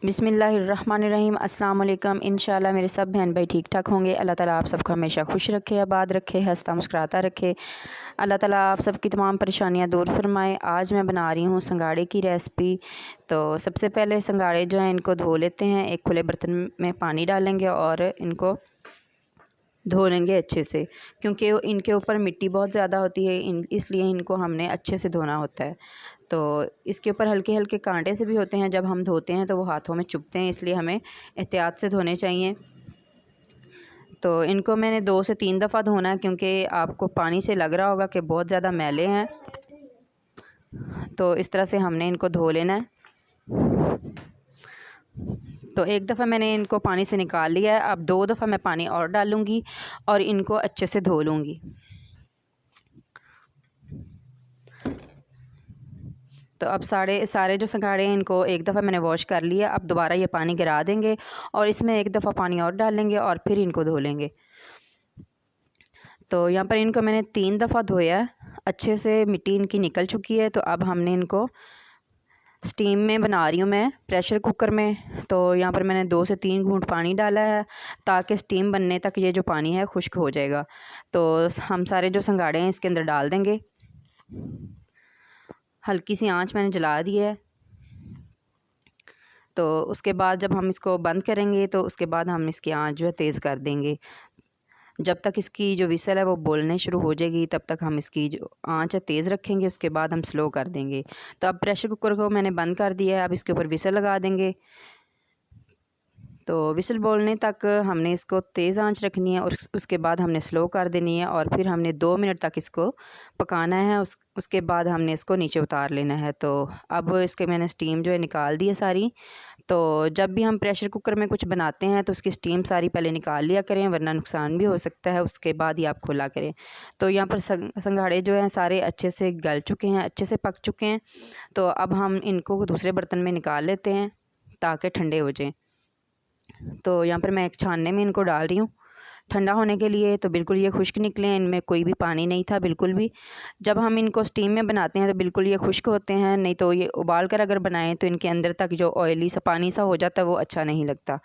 बिस्मिल्लाहिर्रहमानिर्रहीम। अस्सलाम वालेकुम। इंशाल्लाह मेरे सब बहन भाई ठीक ठाक होंगे। अल्लाह ताला आप सबको हमेशा खुश रखे, आबाद रखे, हंसता मुस्कुराता रखे। अल्लाह ताला आप सबकी तमाम परेशानियां दूर फरमाए। आज मैं बना रही हूँ संगाड़े की रेसिपी। तो सबसे पहले संगाड़े जो हैं इनको धो लेते हैं। एक खुले बर्तन में पानी डालेंगे और इनको धो लेंगे अच्छे से, क्योंकि इनके ऊपर मिट्टी बहुत ज़्यादा होती है, इसलिए इनको हमने अच्छे से धोना होता है। तो इसके ऊपर हल्के हल्के कांटे से भी होते हैं, जब हम धोते हैं तो वो हाथों में चुभते हैं, इसलिए हमें एहतियात से धोने चाहिए। तो इनको मैंने 2 से 3 दफ़ा धोना है, क्योंकि आपको पानी से लग रहा होगा कि बहुत ज़्यादा मैले हैं। तो इस तरह से हमने इनको धो लेना है। तो एक दफ़ा मैंने इनको पानी से निकाल लिया है। अब 2 दफ़ा मैं पानी और डालूँगी और इनको अच्छे से धो लूँगी। तो अब सारे जो संगाड़े हैं इनको एक दफ़ा मैंने वॉश कर लिया। अब दोबारा ये पानी गिरा देंगे और इसमें एक दफ़ा पानी और डालेंगे और फिर इनको धो लेंगे। तो यहाँ पर इनको मैंने 3 दफ़ा धोया है, अच्छे से मिट्टी इनकी निकल चुकी है। तो अब हमने इनको स्टीम में बना रही हूँ मैं, प्रेशर कुकर में। तो यहाँ पर मैंने 2 से 3 घूंट पानी डाला है, ताकि स्टीम बनने तक ये जो पानी है खुश्क हो जाएगा। तो हम सारे जो संगाड़े हैं इसके अंदर डाल देंगे। हल्की सी आंच मैंने जला दी है। तो उसके बाद जब हम इसको बंद करेंगे तो उसके बाद हम इसकी आंच जो है तेज़ कर देंगे। जब तक इसकी जो विसल है वो बोलने शुरू हो जाएगी, तब तक हम इसकी जो आंच है तेज़ रखेंगे, उसके बाद हम स्लो कर देंगे। तो अब प्रेशर कुकर को मैंने बंद कर दिया है। अब इसके ऊपर विसल लगा देंगे। तो विसल बोलने तक हमने इसको तेज़ आंच रखनी है और उसके बाद हमने स्लो कर देनी है, और फिर हमने 2 मिनट तक इसको पकाना है। उसके बाद हमने इसको नीचे उतार लेना है। तो अब इसके मैंने स्टीम जो है निकाल दी है सारी। तो जब भी हम प्रेशर कुकर में कुछ बनाते हैं तो उसकी स्टीम सारी पहले निकाल लिया करें, वरना नुकसान भी हो सकता है, उसके बाद ही आप खुला करें। तो यहाँ पर संगाड़े जो हैं सारे अच्छे से गल चुके हैं, अच्छे से पक चुके हैं। तो अब हम इनको दूसरे बर्तन में निकाल लेते हैं ताकि ठंडे हो जाएँ। तो यहाँ पर मैं एक छानने में इनको डाल रही हूँ ठंडा होने के लिए। तो बिल्कुल ये खुश्क निकले हैं, इनमें कोई भी पानी नहीं था बिल्कुल भी। जब हम इनको स्टीम में बनाते हैं तो बिल्कुल ये खुश्क होते हैं, नहीं तो ये उबाल कर अगर बनाएं तो इनके अंदर तक जो ऑयली सा पानी सा हो जाता है वो अच्छा नहीं लगता।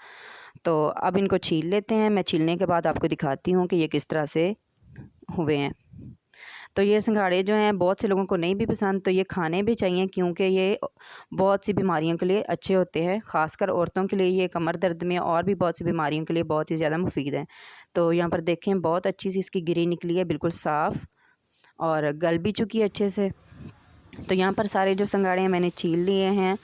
तो अब इनको छील लेते हैं। मैं छीलने के बाद आपको दिखाती हूँ कि ये किस तरह से हुए हैं। तो ये संगाड़े जो हैं बहुत से लोगों को नहीं भी पसंद, तो ये खाने भी चाहिए, क्योंकि ये बहुत सी बीमारियों के लिए अच्छे होते हैं। ख़ासकर औरतों के लिए ये कमर दर्द में और भी बहुत सी बीमारियों के लिए बहुत ही ज़्यादा मुफीद हैं। तो यहाँ पर देखें बहुत अच्छी सी इसकी गिरी निकली है, बिल्कुल साफ़, और गल भी चुकी है अच्छे से। तो यहाँ पर सारे जो संगाड़े हैं मैंने छील लिए हैं,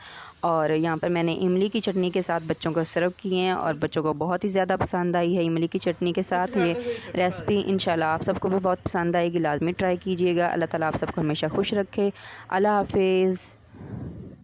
और यहाँ पर मैंने इमली की चटनी के साथ बच्चों को सर्व किए हैं, और बच्चों को बहुत ही ज़्यादा पसंद आई है इमली की चटनी के साथ ये रेसिपी। इंशाल्लाह आप सबको भी बहुत पसंद आएगी, लाजमी ट्राई कीजिएगा। अल्लाह ताला आप सबको हमेशा खुश रखे। अल्लाह हाफिज़।